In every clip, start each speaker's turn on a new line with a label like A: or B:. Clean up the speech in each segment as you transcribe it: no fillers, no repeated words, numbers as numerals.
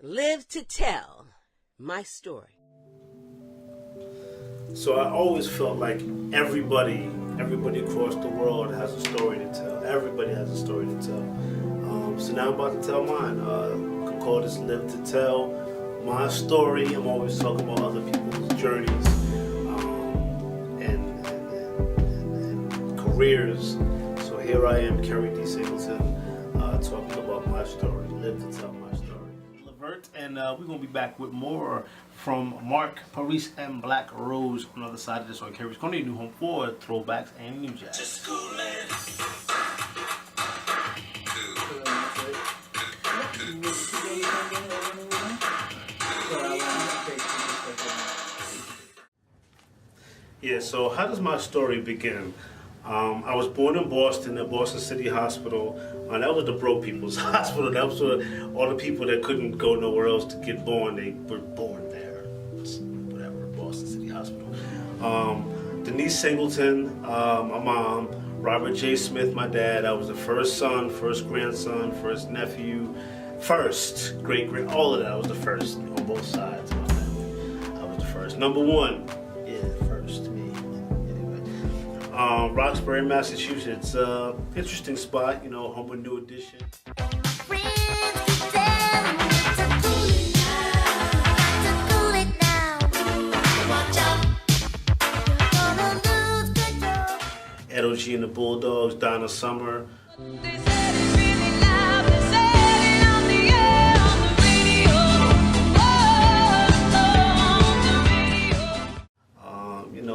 A: Live to tell my story.
B: So I always felt like everybody across the world has a story to tell. Everybody has a story to tell. So now I'm about to tell mine. You can call this Live to Tell my story. I'm always talking about other people's journeys and careers. So here I am, Keri D. Singleton, talking about my story. Live to tell my story. Levert, and we're going to be back with more from Mark, Paris, and Black Rose on the other side of this on Keri's Corner, your new home for throwbacks and new jazz. Just cool, man. Yeah, so how does my story begin? I was born in Boston at Boston City Hospital. That was the broke people's hospital. That was all the people that couldn't go nowhere else to get born. They were born there. Whatever, Boston City Hospital. Denise Singleton, my mom. Robert J. Smith, my dad. I was the first son, first grandson, first nephew, first great-grand, all of that. I was the first on both sides of my family. I was the first. Number one. First, me. Anyway. Roxbury, Massachusetts. Interesting spot, humble new edition. Edo G and the Bulldogs, Donna Summer.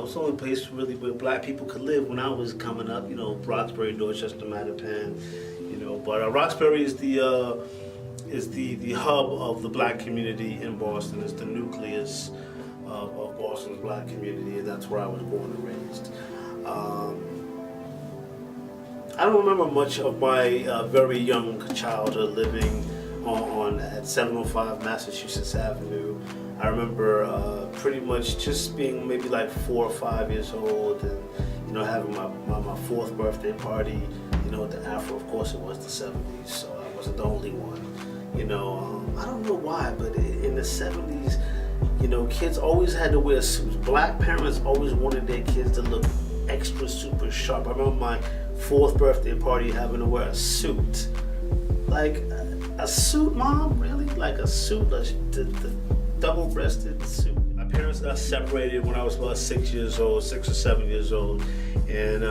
B: It's the only place really where black people could live when I was coming up. Roxbury, Dorchester, Mattapan. But Roxbury is the hub of the black community in Boston. It's the nucleus of Boston's black community, and that's where I was born and raised. I don't remember much of my very young childhood living at 705 Massachusetts Avenue. I remember pretty much just being maybe like 4 or 5 years old, and having my fourth birthday party. At the Afro, of course, it was the 70s, so I wasn't the only one. I don't know why, but in the 70s, kids always had to wear suits. Black parents always wanted their kids to look extra super sharp. I remember my fourth birthday party having to wear a suit. Like a suit, Mom? Really? Like a suit? The double-breasted suit. My parents got separated when I was about 6 or 7 years old. And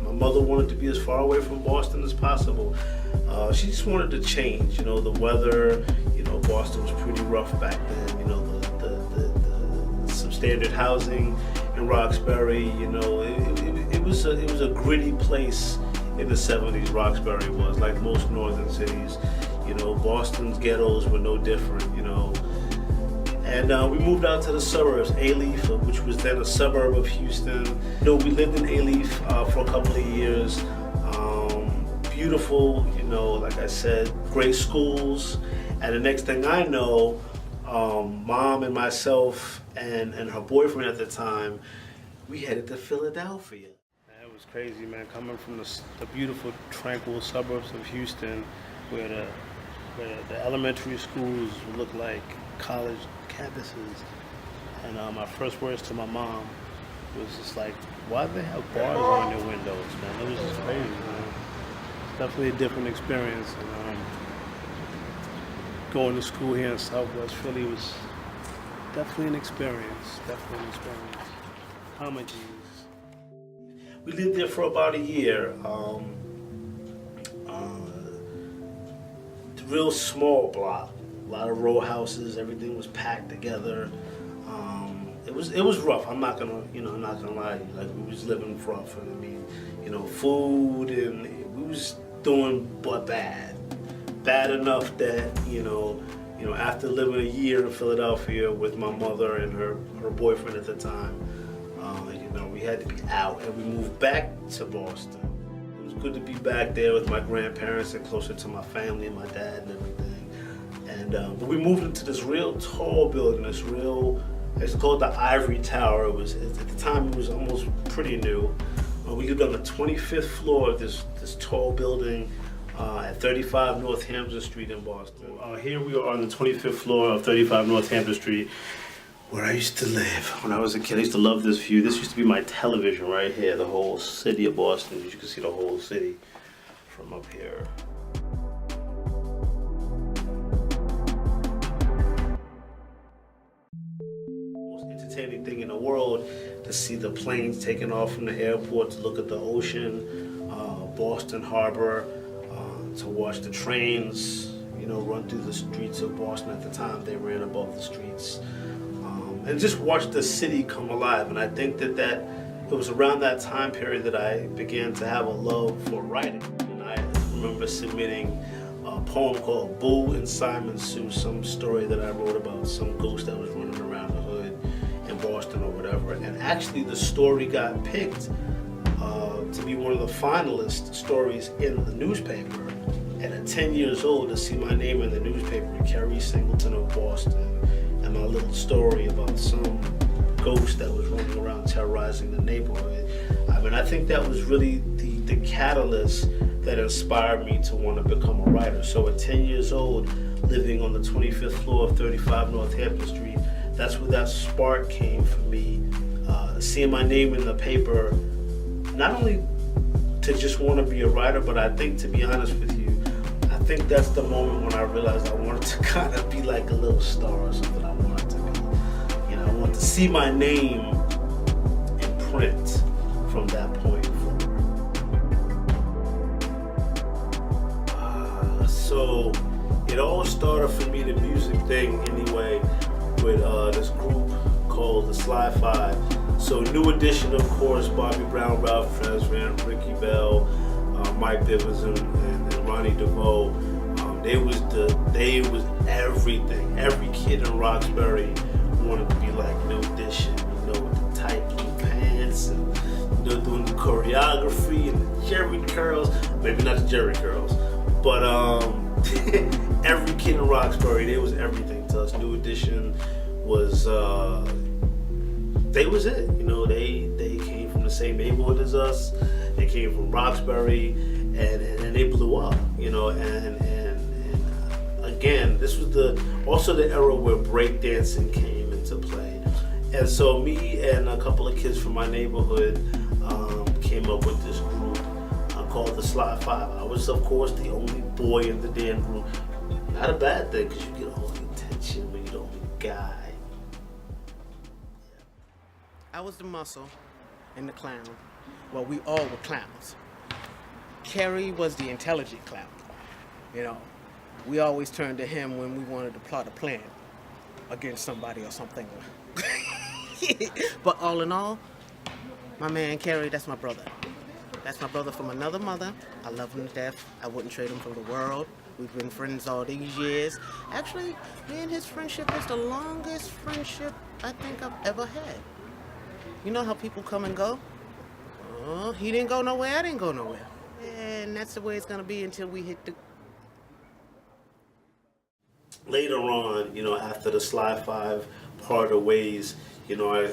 B: my mother wanted to be as far away from Boston as possible. She just wanted to change. The weather, Boston was pretty rough back then. The substandard housing in Roxbury, it was a gritty place in the 70s. Roxbury was, like most northern cities. Boston's ghettos were no different, And we moved out to the suburbs, Alief, which was then a suburb of Houston. We lived in Alief for a couple of years. Beautiful, like I said, great schools. And the next thing I know, Mom and myself and her boyfriend at the time, we headed to Philadelphia. It was crazy, man, coming from the beautiful, tranquil suburbs of Houston, where the elementary schools would look like college campuses. And my first words to my mom was just like, why do they have bars on their windows, man? It was just crazy, man. It's definitely a different experience. And going to school here in Southwest Philly was definitely an experience, Comma G's. We lived there for about a year. Real small block, a lot of row houses. Everything was packed together. It was rough. I'm not gonna lie to you. Like, we was living rough. I mean, food, and we was doing but bad enough that after living a year in Philadelphia with my mother and her boyfriend at the time, we had to be out, and we moved back to Boston. It was good to be back there with my grandparents and closer to my family and my dad and everything. And but we moved into this real tall building, it's called the Ivory Tower. It was, at the time, it was almost pretty new. We lived on the 25th floor of this tall building. at 35 North Hampton Street in Boston. Here we are on the 25th floor of 35 North Hampton Street, where I used to live when I was a kid. I used to love this view. This used to be my television right here, the whole city of Boston. You can see the whole city from up here. Most entertaining thing in the world to see the planes taking off from the airport, to look at the ocean, Boston Harbor, to watch the trains, you know, run through the streets of Boston. At the time, they ran above the streets, and just watch the city come alive. And I think that it was around that time period that I began to have a love for writing. And I remember submitting a poem called Boo and Simon Sue, some story that I wrote about some ghost that was running around the hood in Boston or whatever. And actually, the story got picked to be one of the finalist stories in the newspaper. And at 10 years old, to see my name in the newspaper, Keri Singleton of Boston, and my little story about some ghost that was running around terrorizing the neighborhood. I mean, I think that was really the catalyst that inspired me to want to become a writer. So at 10 years old, living on the 25th floor of 35 North Hampton Street, that's where that spark came for me. Seeing my name in the paper, not only to just want to be a writer, but I think, to be honest with you, I think that's the moment when I realized I wanted to kind of be like a little star or something. I wanted to be, you know, I wanted to see my name in print from that point forward. So it all started for me, the music thing anyway, with this group called the Sly Five. So New Edition, of course, Bobby Brown, Ralph Tresvant, Ricky Bell, Mike Bivens, and Ronnie DeVoe. They was everything. Every kid in Roxbury wanted to be like New Edition, you know, with the tight blue pants and, you know, doing the choreography and the Jerry curls. Maybe not the Jerry curls, but every kid in Roxbury, they was everything to us. New Edition was. They was it, you know. They came from the same neighborhood as us. They came from Roxbury, and they blew up, you know. And again, this was also the era where breakdancing came into play. And so me and a couple of kids from my neighborhood came up with this group called the Sly Five. I was, of course, the only boy in the damn group. Not a bad thing, because you get all the attention when you're the only guy.
C: I was the muscle and the clown. Well, we all were clowns. Keri was the intelligent clown. You know, we always turned to him when we wanted to plot a plan against somebody or something. But all in all, my man Keri, that's my brother. That's my brother from another mother. I love him to death. I wouldn't trade him for the world. We've been friends all these years. Actually, me and his friendship is the longest friendship I think I've ever had. You know how people come and go? Oh, he didn't go nowhere, I didn't go nowhere. And that's the way it's gonna be until we hit the...
B: Later on, you know, after the Sly Five parted ways, you know, I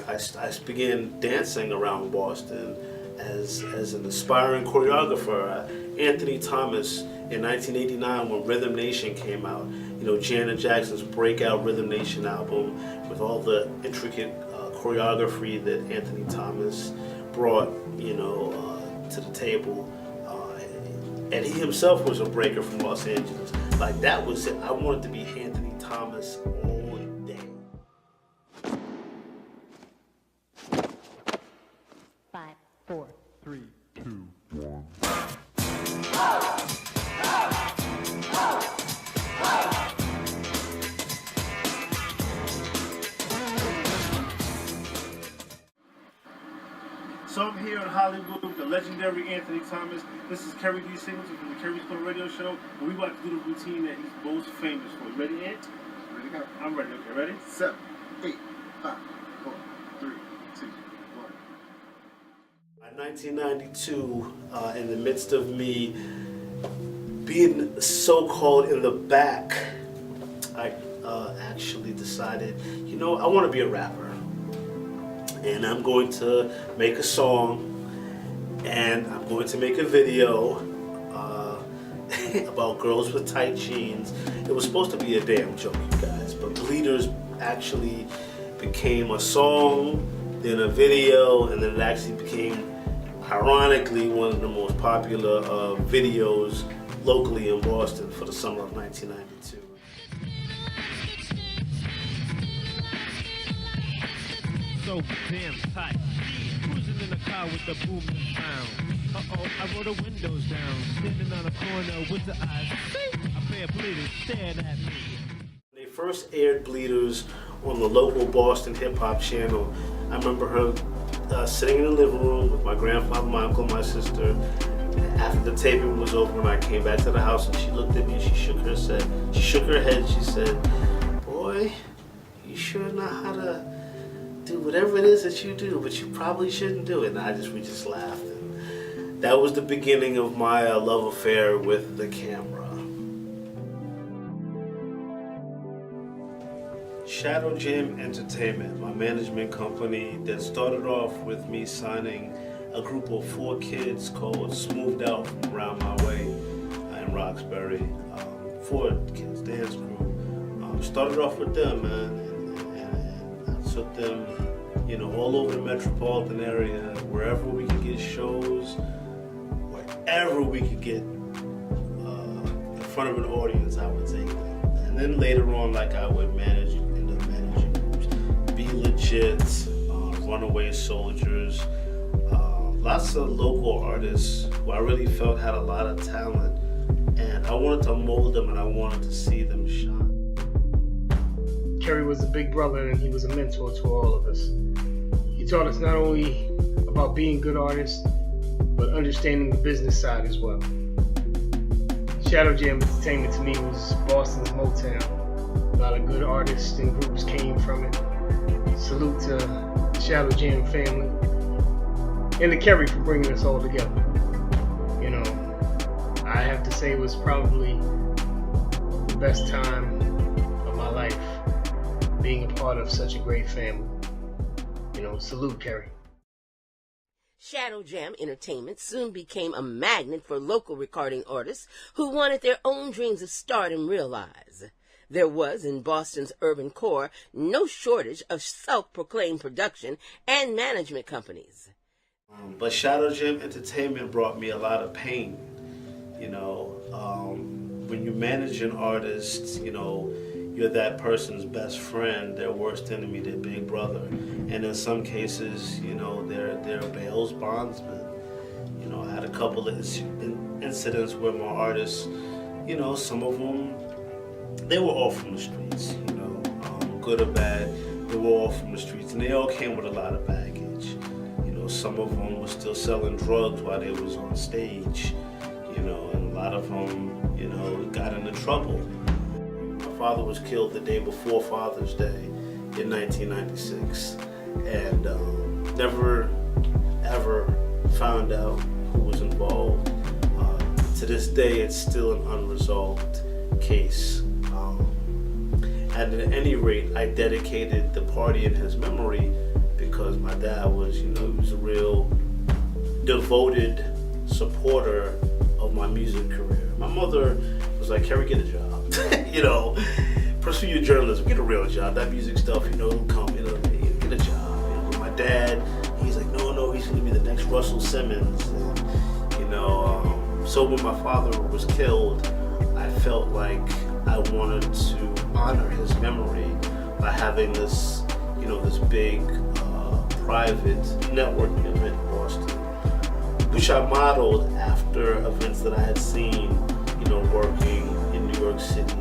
B: began dancing around Boston as an aspiring choreographer. Anthony Thomas, in 1989, when Rhythm Nation came out, you know, Janet Jackson's breakout Rhythm Nation album with all the intricate choreography that Anthony Thomas brought, you know, to the table, and he himself was a breaker from Los Angeles. Like, that was it. I wanted to be Anthony Thomas all day.
D: 5, 4, 3, 2, 1.
B: So I'm here in Hollywood with the legendary Anthony Thomas. This is Keri D Singleton from the Keri D Radio Show, and we about to do the routine that he's most famous for. You ready, Ant?
E: Ready to go.
B: I'm ready. Okay, ready?
E: 7, 8, 5, 4, 3, 2, 1.
B: In 1992, in the midst of me being so-called in the back, I actually decided, you know, I want to be a rapper. And I'm going to make a song, and I'm going to make a video, about girls with tight jeans. It was supposed to be a damn joke, you guys, but Bleeders actually became a song, then a video, and then it actually became, ironically, one of the most popular videos locally in Boston for the summer of 1992.
F: So damn tight. Cruising in a car with the booming sound. Uh-oh, I roll the windows down. Standing on a corner with the eyes. A pair of Bleeders staring at me.
B: They first aired Bleeders on the local Boston hip-hop channel. I remember her sitting in the living room with my grandfather, my uncle, my sister. After the taping was over and I came back to the house and she looked at me and she shook her head. She said, "Boy, you sure know how to do whatever it is that you do, but you probably shouldn't do it." And we just laughed. And that was the beginning of my love affair with the camera. Shadow Jam Entertainment, my management company that started off with me signing a group of 4 kids called Smoothed Out from around my way in Roxbury. 4 kids dance group. Started off with them, man, and I took them, all over the metropolitan area, wherever we could get shows, wherever we could get in front of an audience, I would take them. And then later on, I would end up managing groups, Be Legit, Runaway Soldiers, lots of local artists who I really felt had a lot of talent, and I wanted to mold them and I wanted to see them shine.
G: Keri was a big brother and he was a mentor to all of us. He taught us not only about being good artists, but understanding the business side as well. Shadow Jam Entertainment to me was Boston's Motown. A lot of good artists and groups came from it. Salute to the Shadow Jam family. And to Keri for bringing us all together. I have to say it was probably the best time of my life being a part of such a great family. Salute, Keri.
A: Shadow Jam Entertainment soon became a magnet for local recording artists who wanted their own dreams of stardom realized. There was, in Boston's urban core, no shortage of self-proclaimed production and management companies.
B: But Shadow Jam Entertainment brought me a lot of pain. When you manage an artist, you're that person's best friend, their worst enemy, their big brother. And in some cases, they're bail's bondsmen. I had a couple of incidents where my artists, some of them, they were all from the streets, good or bad, they were all from the streets. And they all came with a lot of baggage. Some of them were still selling drugs while they was on stage, and a lot of them, got into trouble. My father was killed the day before Father's Day in 1996, and never, ever found out who was involved. To this day, it's still an unresolved case. And at any rate, I dedicated the party in his memory because my dad was, he was a real devoted supporter of my music career. My mother was like, "Keri, get a job. Pursue your journalism, get a real job. That music stuff, it'll come, get a job." My dad, he's like, no, he's gonna be the next Russell Simmons. And, so when my father was killed, I felt like I wanted to honor his memory by having this, this big private networking event in Boston, which I modeled after events that I had seen, working in New York City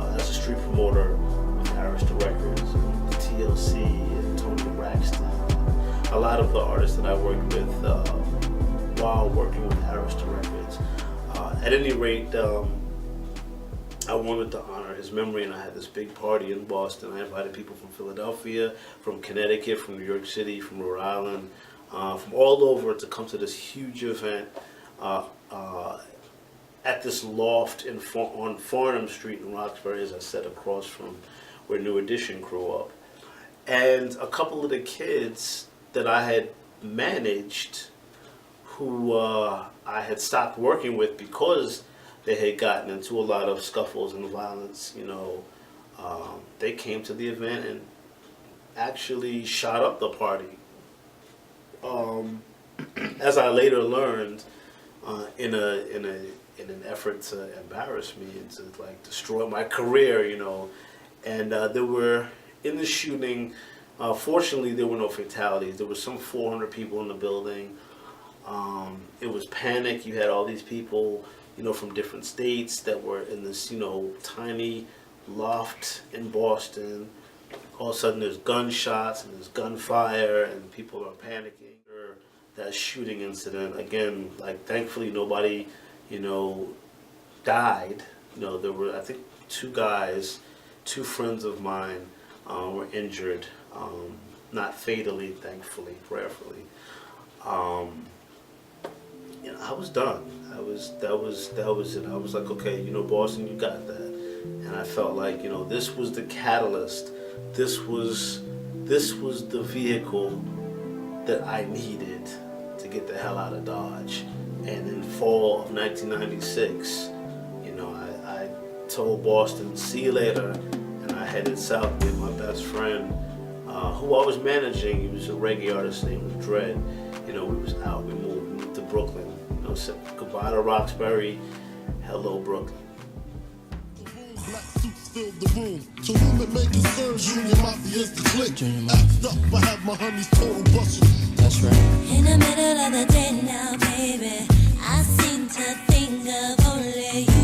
B: as a street promoter with Arista Records, and TLC, and Tony Braxton. A lot of the artists that I worked with while working with Arista Records. At any rate, I wanted to honor his memory, and I had this big party in Boston. I invited people from Philadelphia, from Connecticut, from New York City, from Rhode Island, from all over to come to this huge event at this loft on Farnham Street in Roxbury, as I said, across from where New Edition grew up. And a couple of the kids that I had managed, who I had stopped working with because they had gotten into a lot of scuffles and violence, they came to the event and actually shot up the party. As I later learned, in an effort to embarrass me and to destroy my career, and there were in the shooting. Fortunately, there were no fatalities. There were some 400 people in the building. It was panic. You had all these people, from different states that were in this, tiny loft in Boston. All of a sudden, there's gunshots and there's gunfire, and people are panicking. That shooting incident, again, thankfully nobody, died. There were, I think, two friends of mine were injured. Not fatally, thankfully, prayerfully. I was done. That was it. I was like, okay, Boston, you got that. And I felt like, this was the catalyst. This was the vehicle that I needed to get the hell out of Dodge. And in fall of 1996, I told Boston, see you later, and I headed south with my best friend, who I was managing. He was a reggae artist named Dread. We moved to Brooklyn. Said goodbye to Roxbury, hello Brooklyn.
H: Black suits fill the room. To whom it may concern, Junior Mafia is the clique. Act up, I have my honeys total busted.
I: That's right.
J: In the middle of the day now, baby, I seem to think of only you.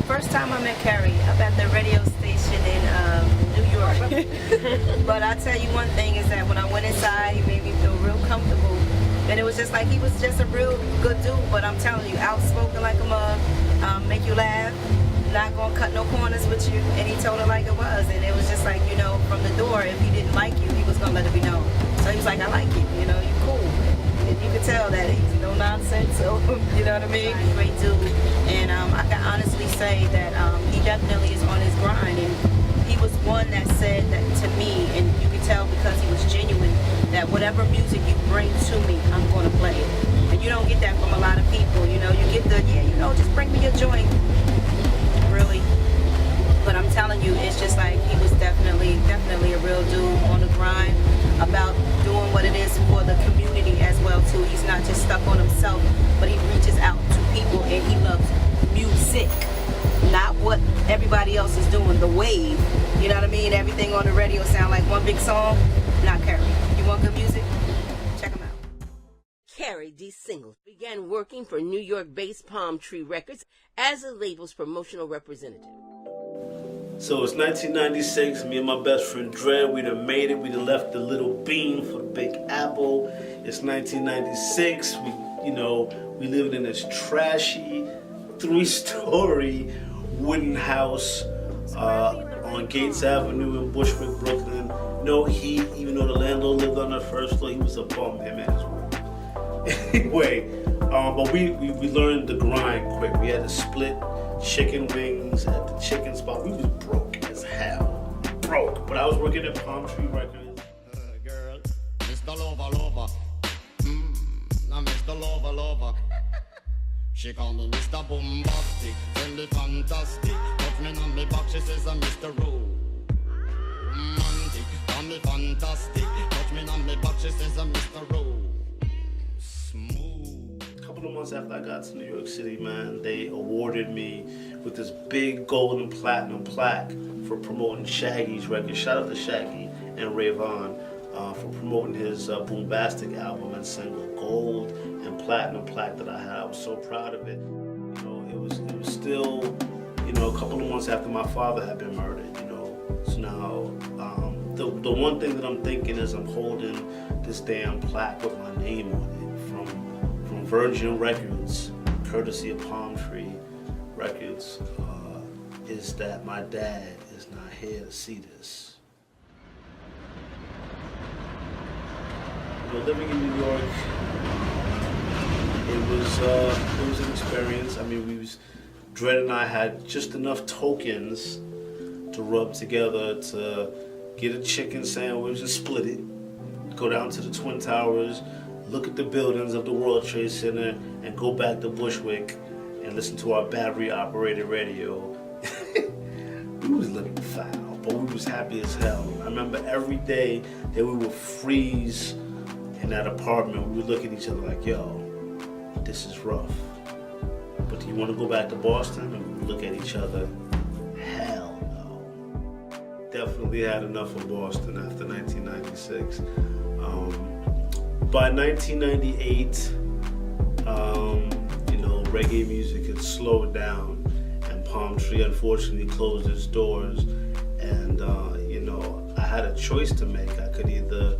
K: First time I met Keri up at the radio station in New York. But I'll tell you one thing is that when I went inside, he made me feel real comfortable. And it was just like he was just a real good dude. But I'm telling you, outspoken like a mug, make you laugh, not gonna cut no corners with you. And he told her like it was. And it was just like, from the door, if he didn't like you, he was gonna let it be known. So he was like, I like you, you cool. And you could tell that he's no nonsense, so you know what I mean? Great dude. And I can honestly say that he definitely is on his grind. And he was one that said that to me, and you could tell because he was genuine, that whatever music you bring to me, I'm going to play it. And you don't get that from a lot of people. You get the, just bring me your joint. Really. But I'm telling you, it's just like he was definitely a real dude on the grind about doing what it is for the community as well too. He's not just stuck on himself, but he reaches out to people and he loves music, not what everybody else is doing, the wave. You know what I mean? Everything on the radio sound like one big song. Not Keri. You want good music? Check him out.
A: Keri D. Singleton began working for New York-based Palm Tree Records as a label's promotional representative.
B: So it's 1996, me and my best friend Dread, we done made it, we done left the little bean for the Big Apple. It's 1996, we lived in this trashy 3-story wooden house on Gates Avenue in Bushwick, Brooklyn. No heat, even though the landlord lived on the first floor, he was a bum, him and his wife. Anyway, but we learned the grind quick. We had to split chicken wings at the chicken spot. We was broke as hell. Broke. But I was working at Palm Tree Records.
H: Girl, Mr. Lover. Now Mr. Lover. She call me Mr. Bombastic, tell me fantastic. Touch me on me back, she says I'm Mr. Romantic. Call me fantastic, touch me on me back, she says I'm Mr. Smooth.
B: A couple of months after I got to New York City, man, they awarded me with this big gold and platinum plaque for promoting Shaggy's record. Shout out to Shaggy and Rayvon for promoting his Boombastic album and single. Gold and platinum plaque that I had. I was so proud of it. It was still, a couple of months after my father had been murdered, So now, the one thing that I'm thinking is I'm holding this damn plaque with my name on it from Virgin Records, courtesy of Palm Tree Records, is that my dad is not here to see this. Living in New York, it was an experience. I mean, Dread and I had just enough tokens to rub together to get a chicken sandwich and split it, go down to the Twin Towers, look at the buildings of the World Trade Center and go back to Bushwick and listen to our battery-operated radio. We was looking foul, but we was happy as hell. I remember every day that we would freeze in that apartment, we would look at each other like, yo, this is rough. But do you want to go back to Boston? And we would look at each other, hell no. Definitely had enough of Boston after 1996. By 1998, reggae music had slowed down, and Palm Tree unfortunately closed its doors. And I had a choice to make. I could either,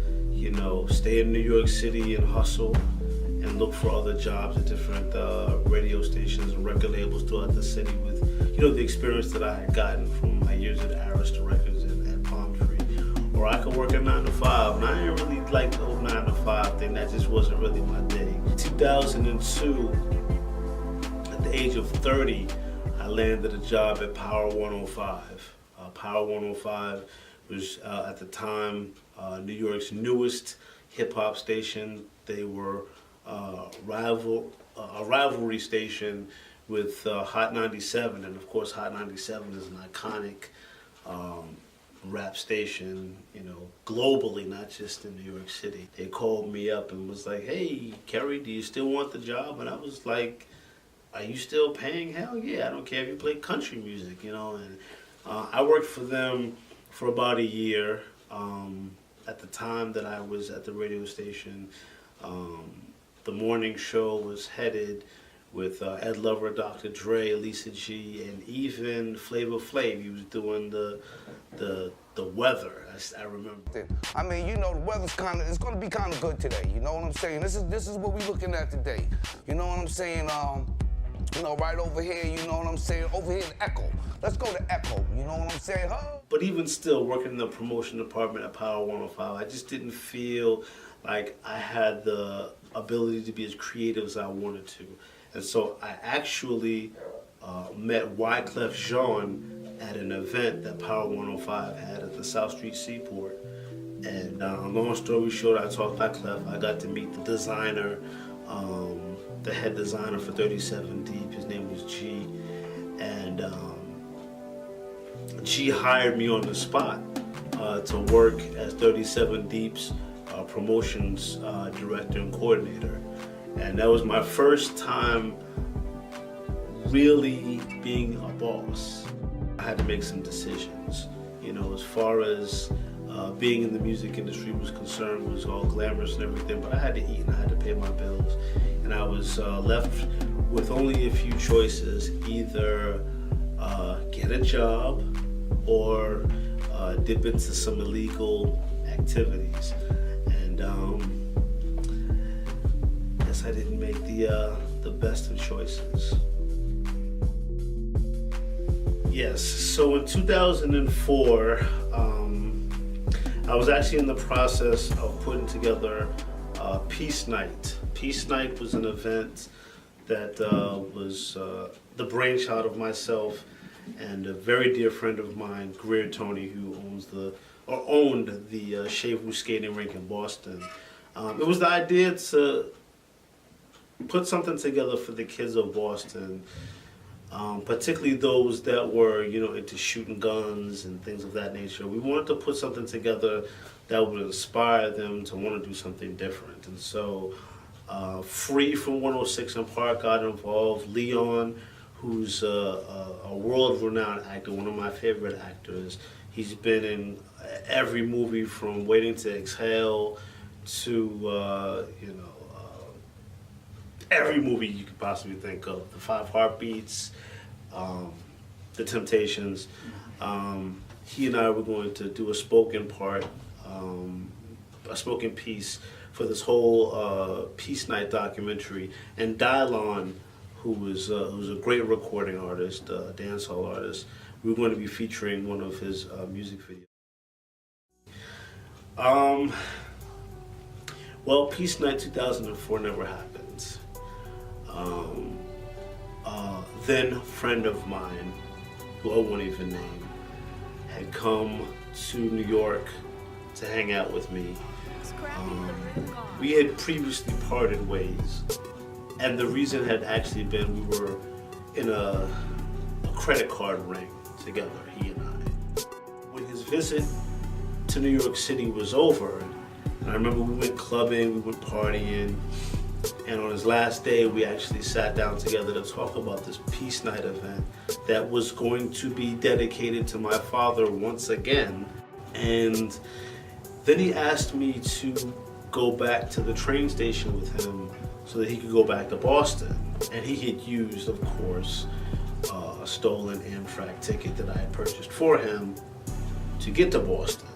B: stay in New York City and hustle and look for other jobs at different radio stations and record labels throughout the city with, the experience that I had gotten from my years at Arista Records and Palm Tree. Or I could work a 9 to 5, and I didn't really like the whole 9 to 5 thing. That just wasn't really my day. 2002, at the age of 30, I landed a job at Power 105. Power 105 was, at the time, New York's newest hip-hop station. They were a rivalry station with Hot 97, and of course Hot 97 is an iconic rap station, globally, not just in New York City. They called me up and was like, hey, Keri, do you still want the job? And I was like, are you still paying? Hell yeah, I don't care if you play country music, and I worked for them for about a year. At the time that I was at the radio station, the morning show was headed with Ed Lover, Dr. Dre, Lisa G, and even Flavor Flav. He was doing the weather. I remember.
I: I mean, the weather's it's going to be kind of good today. You know what I'm saying? This is what we're looking at today. You know what I'm saying? Right over here. You know what I'm saying? Over here in Echo. Let's go to Echo. You know what I'm saying? Huh?
B: But even still, working in the promotion department at Power 105, I just didn't feel like I had the ability to be as creative as I wanted to. And so I actually met Wyclef Jean at an event that Power 105 had at the South Street Seaport. And long story short, I talked to Wyclef. I got to meet the designer, the head designer for 37 Deep. His name was G. And G hired me on the spot to work as 37 Deep's promotions director and coordinator. And that was my first time really being a boss. I had to make some decisions. As far as being in the music industry was concerned, it was all glamorous and everything, but I had to eat and I had to pay my bills. And I was left with only a few choices, either get a job or dip into some illegal activities. And guess I didn't make the best of choices. Yes, so in 2004, I was actually in the process of putting together Peace Night. Peace Night was an event that was the brainchild of myself and a very dear friend of mine, Greer Tony, who owned the Chevu skating rink in Boston. It was the idea to put something together for the kids of Boston, particularly those that were, into shooting guns and things of that nature. We wanted to put something together that would inspire them to want to do something different. And so, Free from 106 and Park got involved. Leon, who's a world-renowned actor, one of my favorite actors. He's been in every movie from Waiting to Exhale to, every movie you could possibly think of. The Five Heartbeats, The Temptations. He and I were going to do a spoken part, a spoken piece for this whole Peace Night documentary. And Dylon, who's a great recording artist, dancehall artist, we were going to be featuring one of his music videos. Well, Peace Night 2004 never happened. Then friend of mine, who I won't even name, had come to New York to hang out with me. We had previously parted ways, and the reason had actually been we were in a credit card ring together, he and I. When his visit to New York City was over, and I remember we went clubbing, we went partying, and on his last day we actually sat down together to talk about this peace night event that was going to be dedicated to my father once again. And then he asked me to go back to the train station with him so that he could go back to Boston. And he had used, of course, a stolen Amtrak ticket that I had purchased for him to get to Boston.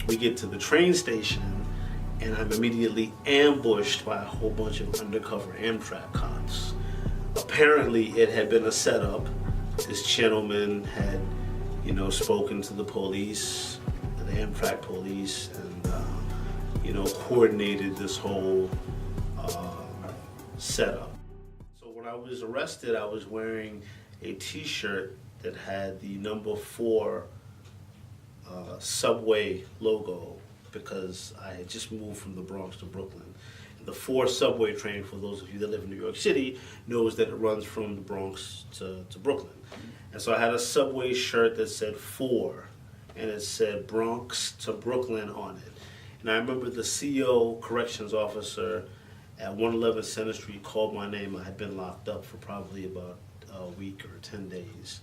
B: We get to the train station, and I'm immediately ambushed by a whole bunch of undercover Amtrak cops. Apparently, it had been a setup. This gentleman had, spoken to the police, the Amtrak police, and, coordinated this whole setup. So when I was arrested, I was wearing a t-shirt that had the number 4 subway logo because I had just moved from the Bronx to Brooklyn. And the 4 subway train, for those of you that live in New York City, knows that it runs from the Bronx to Brooklyn. And so I had a subway shirt that said 4, and it said Bronx to Brooklyn on it. And I remember the CO corrections officer at 111 Center Street called my name. I had been locked up for probably about a week or 10 days.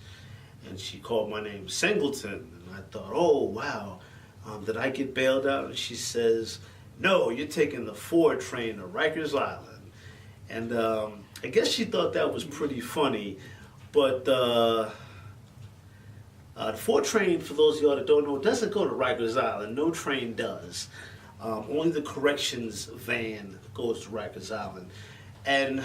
B: And she called my name, Singleton. And I thought, oh, wow, did I get bailed out? And she says, no, you're taking the 4 train to Rikers Island. And I guess she thought that was pretty funny. But the 4 train, for those of y'all that don't know, doesn't go to Rikers Island. No train does. Only the corrections van goes to Rikers Island. And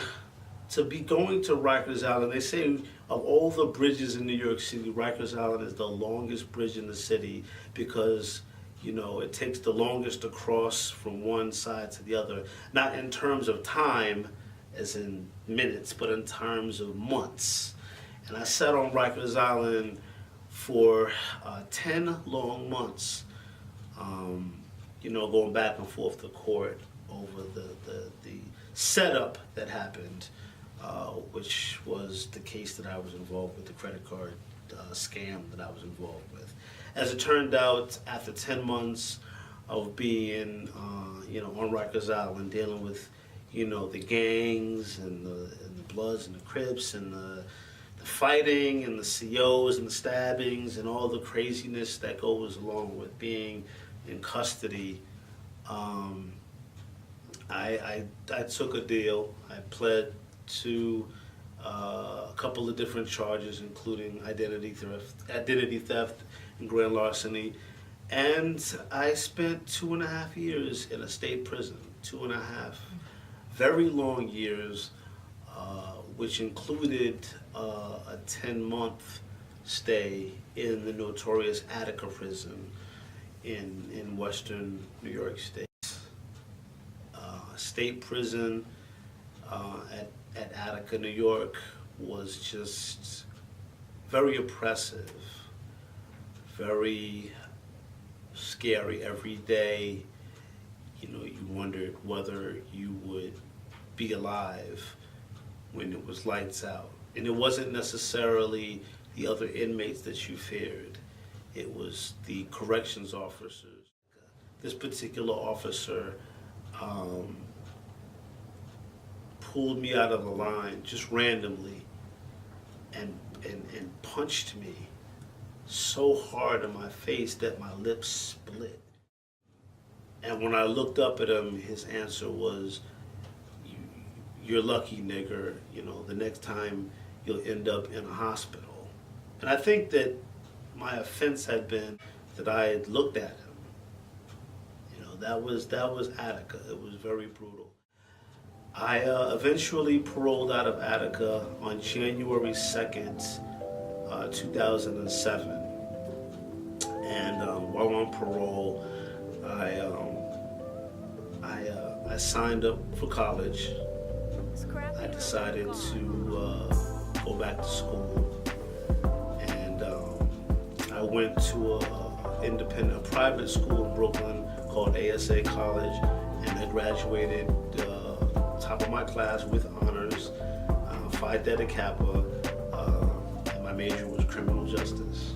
B: to be going to Rikers Island, they say of all the bridges in New York City, Rikers Island is the longest bridge in the city because, it takes the longest to cross from one side to the other. Not in terms of time, as in minutes, but in terms of months. And I sat on Rikers Island for 10 long months, going back and forth to court over the setup that happened, which was the case that I was involved with, the credit card scam that I was involved with. As it turned out, after 10 months of being, on Rikers Island, dealing with, the gangs and the Bloods and the Crips and the fighting and the COs and the stabbings and all the craziness that goes along with being in custody, I took a deal. I pled to a couple of different charges, including identity theft and grand larceny, and I spent 2.5 years in a state prison. 2.5 very long years, which included a 10-month stay in the notorious Attica prison in western New York State. State prison at Attica, New York was just very oppressive, very scary. Every day, you wondered whether you would be alive when it was lights out. And it wasn't necessarily the other inmates that you feared. It was the corrections officers. This particular officer pulled me out of the line just randomly and punched me so hard in my face that my lips split. And when I looked up at him, his answer was, "You're lucky, nigger. The next time you'll end up in a hospital." And I think that my offense had been that I had looked at him. That was Attica. It was very brutal. I eventually paroled out of Attica on January 2nd, 2007. And while on parole, I signed up for college. I decided to go back to school, and I went to a private school in Brooklyn called ASA College, and I graduated top of my class with honors, Phi Theta Kappa, and my major was criminal justice.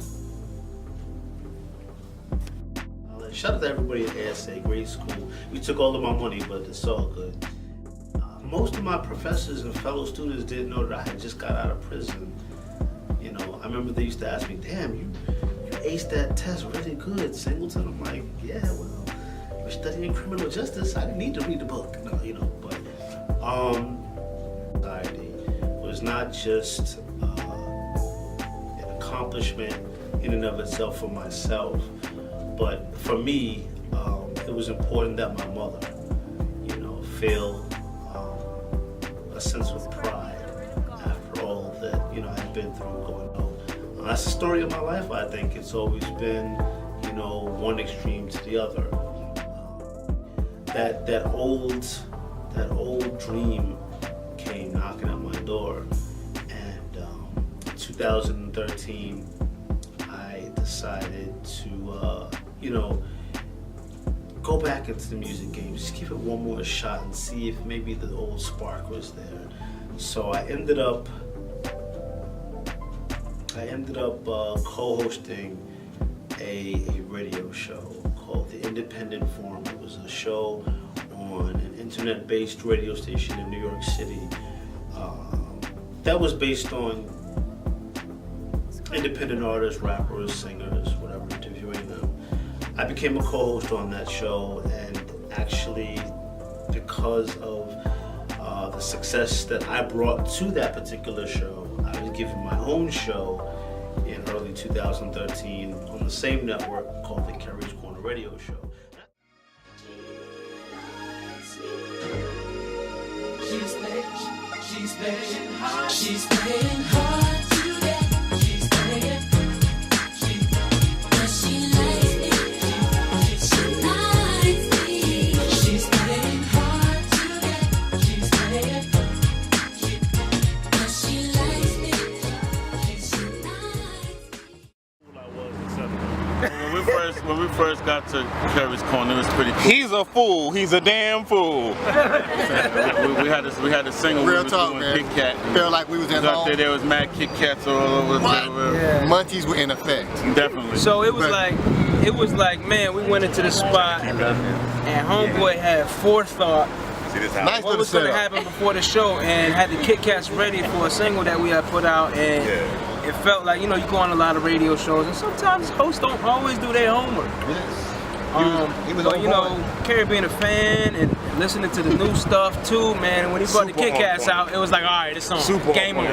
B: Shout out to everybody at ASA, great school. We took all of my money, but it's all good. Most of my professors and fellow students didn't know that I had just got out of prison. You know, I remember they used to ask me, damn, you aced that test really good, Singleton. I'm like, yeah, well, we're studying criminal justice. I didn't need to read the book. No, you know, but society was not just an accomplishment in and of itself for myself, but for me, it was important that my mother, you know, feel a sense of pride after all that, you know, I've been through going on. That's the story of my life. I think it's always been, you know, one extreme to the other. That old dream came knocking at my door, and in 2013, I decided to, you know, go back into the music game, just give it one more shot and see if maybe the old spark was there. So I ended up co-hosting a radio show called The Independent Forum. It was a show on an internet-based radio station in New York City that was based on independent artists, rappers, singers, whatever, interviewing them. I became a co-host on that show, and actually, because of the success that I brought to that particular show, I was given my own show in early 2013 on the same network called the Keri's Korner Radio Show.
J: She's playing hard. She's playing hard today. She's playing. Does she like me? She likes me. She's playing hard today. She's playing. Does she like me? She likes me.
L: When we first got to Keri's Korner, it was pretty cool.
M: He's a fool. He's a damn fool.
L: we had a single.
N: Real
L: we
N: talk,
L: doing
N: man.
L: Kit Kat.
N: Felt like we was at home.
L: There was mad Kit Kats all over the table.
N: Yeah. Munchies were in effect.
L: Definitely.
O: So it was like, man, we went into the spot and homeboy had forethought.
N: Nice
O: what was going to happen before the show, and had the Kit Kats ready for a single that we had put out, and it felt like, you know, you go on a lot of radio shows, and sometimes hosts don't always do their homework. But you know, Keri being a fan and listening to the new stuff too, man. When he brought the Kit Kats out, it was like, all right, this song, game on.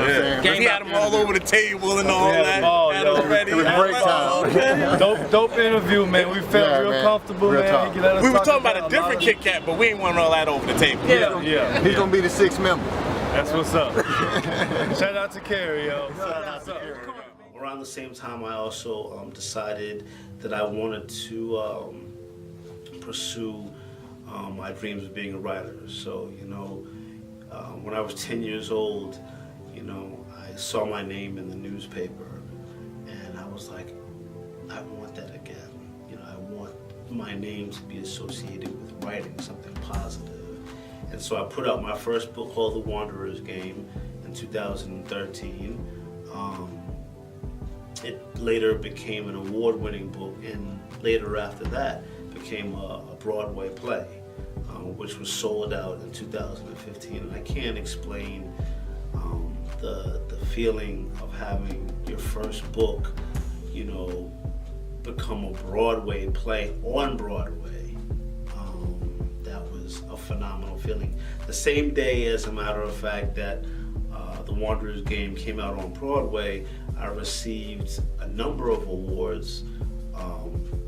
M: He had them all over the table and all that.
P: It was break time. Dope interview, man. We felt real comfortable, man.
M: We were talking about a different Kit Kat, but we ain't want all that over the table.
P: Yeah.
N: He's gonna be the sixth member.
P: That's what's up. Shout out to Keri, yo.
B: Around the same time, I also decided that I wanted to pursue my dreams of being a writer. So, you know, when I was 10 years old, you know, I saw my name in the newspaper, and I was like, I want that again. You know, I want my name to be associated with writing something positive. And so I put out my first book called The Wanderer's Game in 2013. It later became an award-winning book, and later after that became a Broadway play, which was sold out in 2015. And I can't explain the feeling of having your first book, you know, become a Broadway play on Broadway. That was a phenomenal feeling. The same day, as a matter of fact, that The Wanderer's Game came out on Broadway, I received a number of awards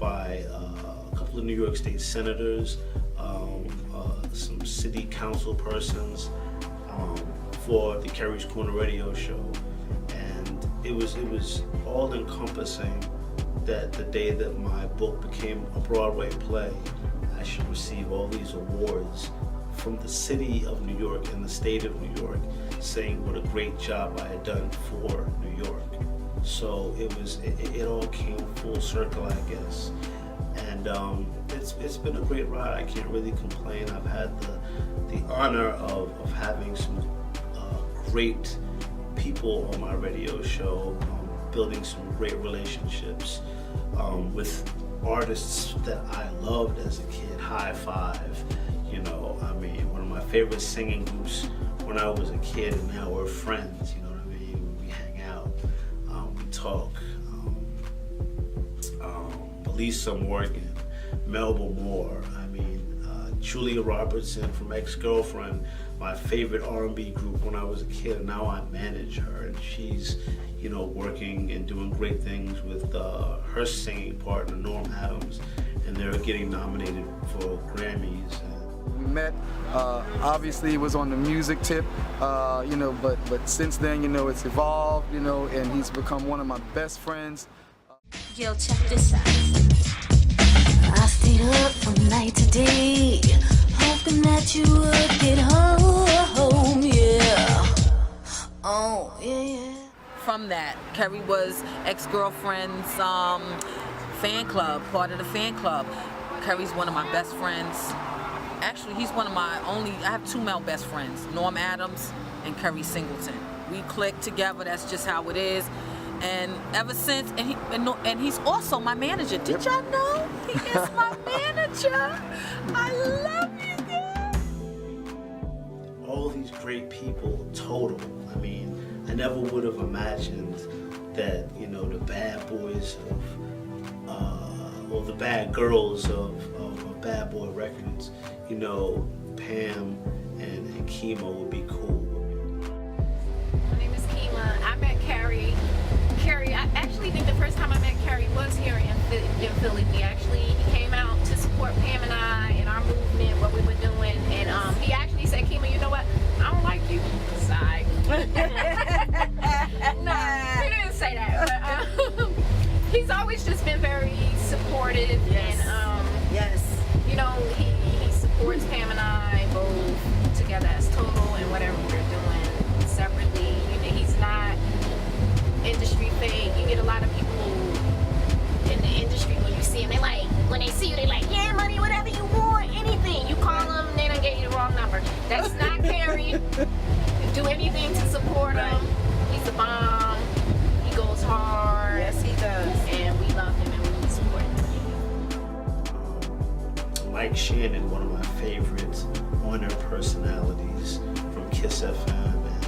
B: by a couple of New York State senators, some city council persons, for the Keri's Korner Radio Show, and it was all encompassing that the day that my book became a Broadway play, I should receive all these awards from the city of New York and the state of New York, saying what a great job I had done for New York. So it all came full circle, I guess. And and it's been a great ride. I can't really complain. I've had the honor of having some great people on my radio show, building some great relationships with artists that I loved as a kid. High Five, you know, I mean, one of my favorite singing groups when I was a kid, and now we're friends, you know what I mean? We hang out, we talk. Meli'sa Morgan, Melba Moore, I mean, Julia Robertson from Ex-Girlfriend, my favorite R&B group when I was a kid, and now I manage her, and she's, you know, working and doing great things with her singing partner, Norm Adams, and they're getting nominated for Grammys.
Q: We met, obviously it was on the music tip, you know, but since then, you know, it's evolved, you know, and he's become one of my best friends.
J: Yo, check this out. I stayed up from night to day, hoping that you would get home, yeah. Oh, yeah.
R: From that, Keri was Ex-Girlfriend's fan club, part of the fan club. Keri's one of my best friends. Actually, he's one of my only, I have 2 male best friends, Norm Adams and Keri Singleton. We click together, that's just how it is. And ever since, and he's also my manager. Did y'all know? He is my manager. I love you guys.
B: All these great people total. I mean, I never would have imagined that, you know, the bad boys of, or the bad girls of Bad Boy Records, you know, Pam and Kima would be cool.
S: My name is Kima. I met Keri, I actually think the first time I met Keri was here in Philly. He came out to support Pam and I in our movement, what we were doing, and he actually said, Kima, you know what? I don't like you. Sigh. No, he didn't say that. But, he's always just been very supportive, yes. And yes, you know, he supports Pam and I both together as Total and whatever we're doing separately. You know, he's not industry fake. You get a lot of people in the industry when you see them, when they see you, they like, yeah, money, whatever you want, anything. You call them, they done gave you the wrong number. That's not Keri. Do anything to support him. He's a bomb. He goes hard. Yes, he does. And we love him and we support him.
B: Mike Shannon, one of my favorite on-air personalities from Kiss FM and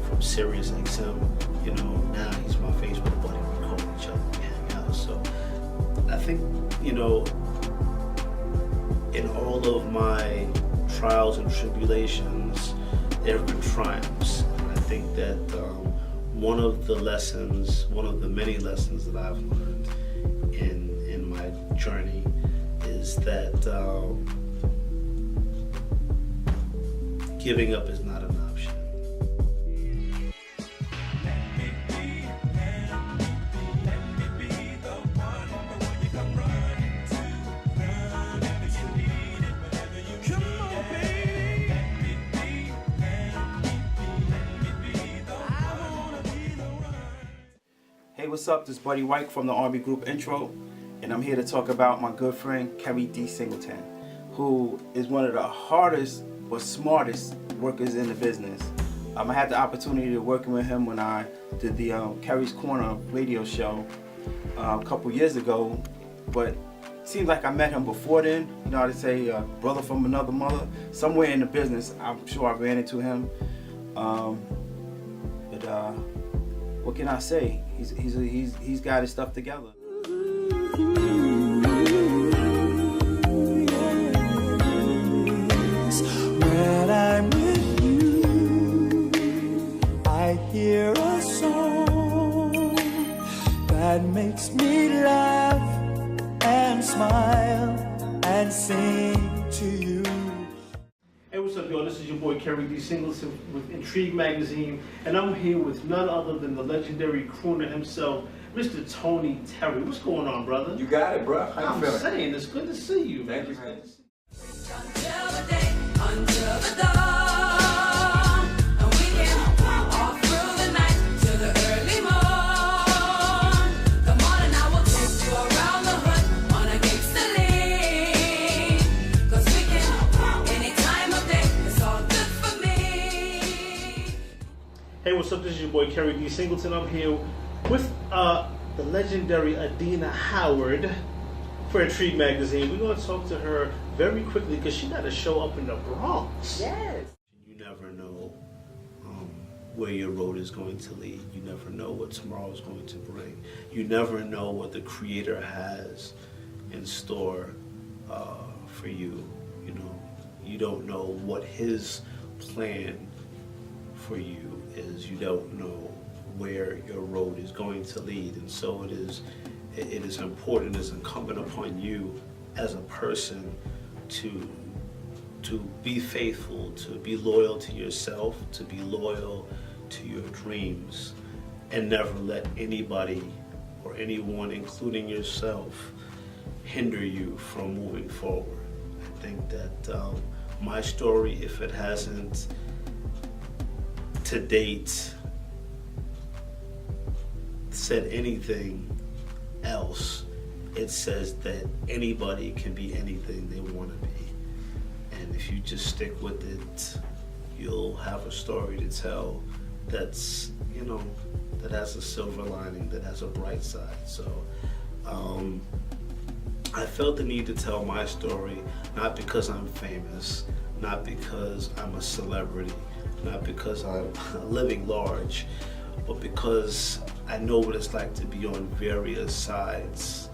B: from Sirius XM. You know, now he's my Facebook buddy. We call each other, we hang out. So I think, you know, in all of my trials and tribulations, there have been triumphs. And I think that one of the many lessons that I've learned in my journey is that giving up is not an option.
O: Hey, what's up? This is Buddy White from the R&B group Intro, and I'm here to talk about my good friend Keri D. Singleton, who is one of the hardest but smartest workers in the business. I had the opportunity to work with him when I did the Keri's Korner radio show a couple years ago, but it seems like I met him before then. You know how to say, brother from another mother. Somewhere in the business, I'm sure I ran into him. What can I say? He's got his stuff together.
J: When I'm with you, I hear a song that makes me laugh and smile and sing to you.
T: Hey, what's up, y'all? This is your boy Keri D. Singleton with Intrigue Magazine, and I'm here with none other than the legendary crooner himself, Mr. Tony Terry. What's going on, brother?
U: You got it, bro. How you
T: I'm
U: feeling?
T: saying, it's good to see you.
U: Thank you, man.
J: Until the dawn, and we can all through the night to the early morn. The morning I will take you around the hood on a gangster lean.
T: Hey, what's up? This is your boy Keri D. Singleton. I'm here with the legendary Adina Howard for Intrigue Magazine. We're going to talk to her very quickly because she got a show up in the Bronx.
A: Yes.
B: You never know where your road is going to lead. You never know what tomorrow is going to bring. You never know what the Creator has in store for you. You know, you don't know what His plan for you is. You don't know where your road is going to lead, and so it is important, it's incumbent upon you as a person to be faithful, to be loyal to yourself, to be loyal to your dreams, and never let anybody or anyone, including yourself, hinder you from moving forward. I think that my story, if it hasn't to date said anything else, it says that anybody can be anything they want to be. And if you just stick with it, you'll have a story to tell that's, you know, that has a silver lining, that has a bright side. So I felt the need to tell my story, not because I'm famous, not because I'm a celebrity, not because I'm living large, but because I know what it's like to be on various sides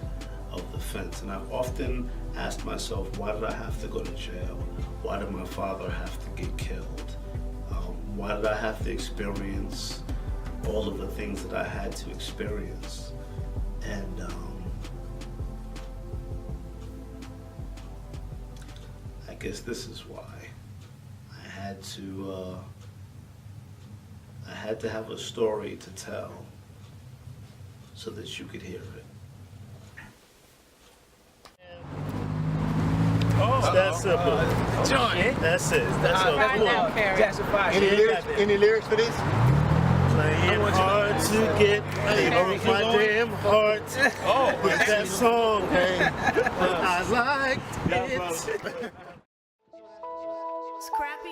B: of the fence. And I've often asked myself, why did I have to go to jail? Why did my father have to get killed? Why did I have to experience all of the things that I had to experience? And I guess this is why. I had to have a story to tell so that you could hear it.
T: It's that simple.
O: John.
T: That's it. That's all. Come on.
N: Any lyrics for this?
T: Playing hard to get off my damn heart.
M: Oh,
T: with that song. I liked it.
J: Scrap